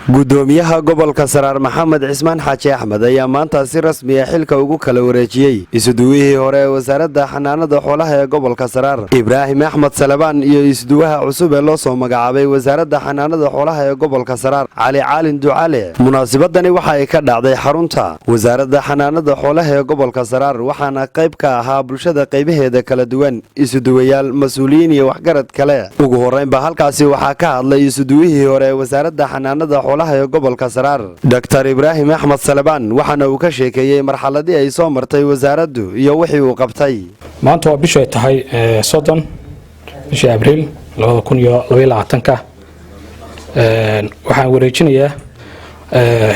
gudoomiyaha gobolka Saraar Maxamed Cismaan Xaaji Axmed ayaa maanta si rasmi ah xilka ugu kala wareejiyay isuduwihii hore ee wasaaradda xanaanada xoolaha ee gobolka Saraar Ibraahim Axmed Salabaan iyo isuduwaha cusub ee loo soo magacaabay wasaaradda xanaanada xoolaha ee gobolka Saraar Cali Caalin Ducaale. munaasabadani waxa ay ka dhacday xarunta wasaaradda xanaanada xoolaha ee gobolka Saraar waxaana qayb ka ahaa bulshada qaybaheeda kala duwan isuduwayaal mas'uuliyiin iyo waxgarad kale. ugu horeynba halkaasi waxaa ka hadlay isuduwihii hore ee wasaaradda xanaanada xoolaha gobolka Saraar Dr. Ibraahim Axmed Salabaan waxaana uu ka sheekeeyay marxaladii ay soo martay wasaaraddu iyo wixii uu qabtay. maanta waa bisha ay tahay 30 bishii Abriil 2022 waxaan wareejinayaa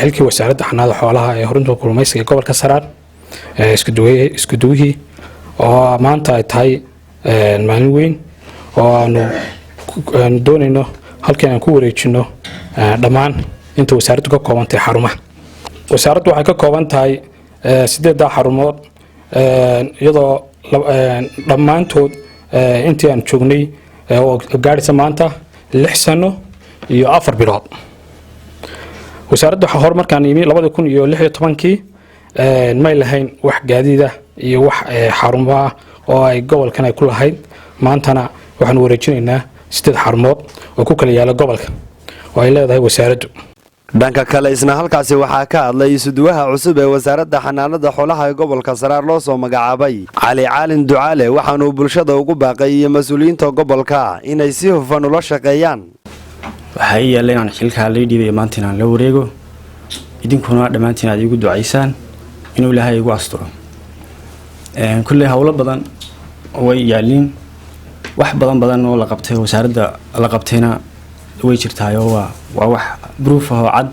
xilkii wasaaradda xanaanada xoolaha ee horinta kulmaysiga gobolka Saraar isku duwihii oo maanta ay tahay maalin weyn oo aanu doonayno halkan aan ku wareejino dhammaan inta wasaaraddu ka koobantahay xarumaha. wasaaraddu waxay ka kooban tahay 8 xarumood iyadoo dhammaantood intii aan joognay oo gaaraysa maanta 6 sano iyo 4 bilood. wasaaraddu waxa hor markaan yimi 2016 may lahayn wax gaadiida iyo wax xarumaha oo ay gobolkan ay ku lahayd. maantana waxaan wareejinaynaa 8 xarumood oo ku kala yaala gobolka oo ay leedahay wasaaraddu. dhanka kale isna halkaasi waxaa ka hadlay isuduwaha cusub ee wasaaradda xanaanada xoolaha ee gobolka Saraar loo soo magacaabay Cali Caalin Ducaale waxaanu bulshada ugu baaqay iyo mas'uuliyiinta gobolka inay si hufan ula shaqeeyaan. waxay yeeleen xilka la dhiibay maanta inaan la wareego idinkuna dhamaantiin aad igu ducaysaan inuu Ilaahay igu asturo. kulli hawlo badan way yaaliin wax badan oo la qabtay wasaaradda la qabtayna way jirtaayo waa wax proof ah oo cad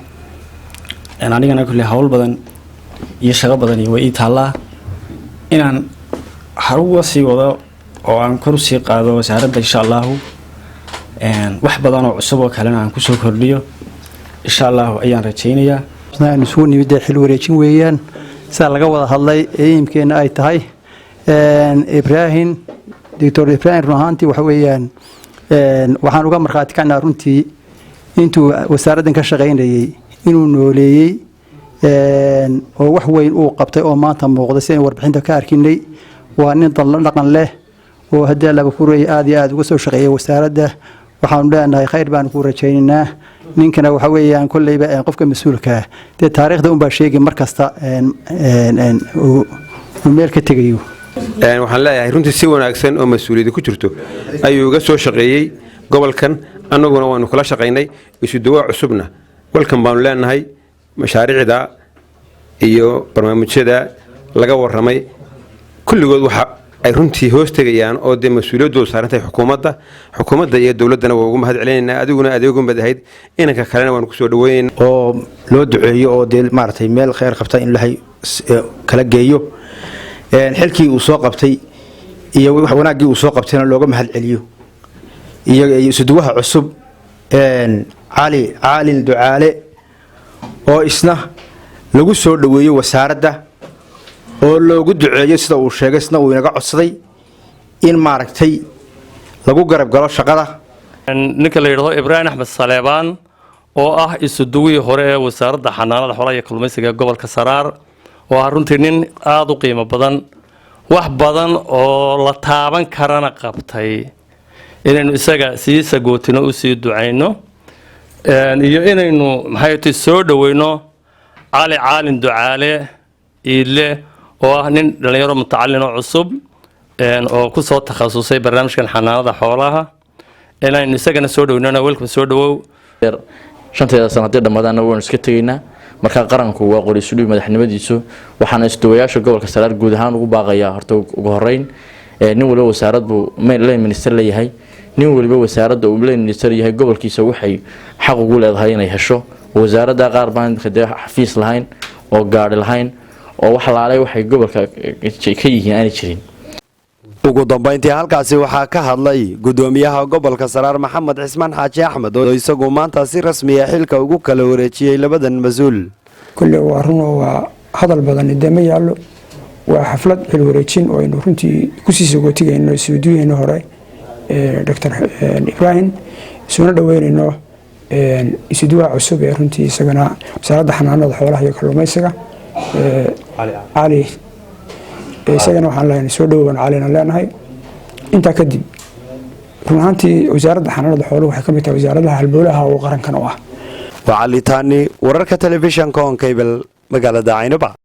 anigana kulli hawl badan iyo shaqo badan way ii taallaa inaan haruwa sii wado oo aan kor sii qaado wasaaradda insha Allah wax badan oo cusub oo kale aan ku soo kordhiyo insha Allah ayaan rajaynayaa. aan soo nimid xil wareejin weeyaan sida laga wada hadlay eeyimkeena ay tahay Ibraahim Dr. Ibraahim ruuhanti waxa weeyaan waxaan uga marxaati kacnaa runtii intuu wasaaraddan ka shaqeynayay inuu nooleeyay oo wax weyn uu qabtay oo maanta muuqda si ay warbixinta ka arkinay. waa nin dhaqan leh oo hadda laga furay aad iyo aad uga soo shaqeeyay wasaaradda. waxaan leenahay khayr baan ku rajaynaynaa. ninkana waxa weeyaan kullayba qofka mas'uulka ah taariikhda un baa sheegay markasta uu meel ka tagayo. waxaan leeyahay runtii si wanaagsan oo mas'uuliyad ku jirto ayuu uga soo shaqeeyay gobolkan annaguna waanu kala shaqeynay isuduwa cusubna walkan baanu leenahay mashaariicda iyo barnaamijyada laga waramay kulligood waxa ay runtii hoos tagayaan oo de mas'uuliyadu saarantay xukuumadda iyo dawladana waa ugu mahad celinayna adiguna adeegu madaxeyd inanka kalena waan ku soo dhaweeyeen oo loo duceeyo oo de maartay meel khayr qabta in Ilaahay kala geeyo xilkii uu soo qabtay iyo wax wanaagii uu soo qabtayna looga mahad celiyo iyo isuduwaha cusub Cali Caalin Ducaale oo isna lagu soo dhaweeyo wasaaradda oo loogu duceeyo sida uu sheegay isna uu inaga codsaday in maaragtay lagu garab galo shaqada. ninka la yiraahdo Ibraahim Axmed Salabaan oo ah isuduwihii hore ee wasaaradda xanaanada xoolaha iyo kalluumaysiga gobolka Saraar oo runtii nin aad u qiimo badan wax badan oo la taaban karana qabtay inaynu isaga sii sagootino u sii ducayno iyo inaynu maxay soo dhaweyno Cali Caalin Ducaale ile oo ah nin dhalinyaro mutacallin oo cusub oo ku soo takhasusay barnaamijkan xanaanada xoolaha inaynu isagana soo dhaweynona welcome soo dhawow. 5 sanadii dhamaadana waan iska tageynaa marka qaranku waa qorisulu madaxnimadiisu waxaana isduwayaasha gobolka Saraar guud ahaan ugu baaqayaa horta ugu horeyn nin waliba wasaaraddu leen minister leeyahay nin waliba wasaaradda uu leen minister yahay gobolkiisa waxay xaq ugu leedahay inay hesho. wasaaradda qaar baan xafiis lahayn oo gaari lahayn oo wax laalay waxay gobolka ka yihiin aan jirin. ugu dambeyntii halkaasi waxaa ka hadlay gudoomiyaha gobolka Saraar Maxamed Cismaan Xaaji Axmed oo isagu maanta si rasmi ah xilka ugu kala wareejiyay labadan mas'uul. kulli waa run oo waa hadal badan idama yaalo waa xaflad xil wareejin oo aynu runtii ku sii sogootigayno isuduwayno hore Dr. Ibraahim soo dhaweynayno isuduwaha cusub ee runtii isagana wasaaradda xanaanada xoolaha iyo kalluumaysiga cali isagana waxaan leenahay soo dhowaan calina leenahay intaa kadib run ahaantii wasaaradda xanaanada xooluhu waxay ka mid tahay wasaaradaha halbowlaha oo qarankan u ah waa cali taani wararka telefishanka on cable magaalada Caynaba.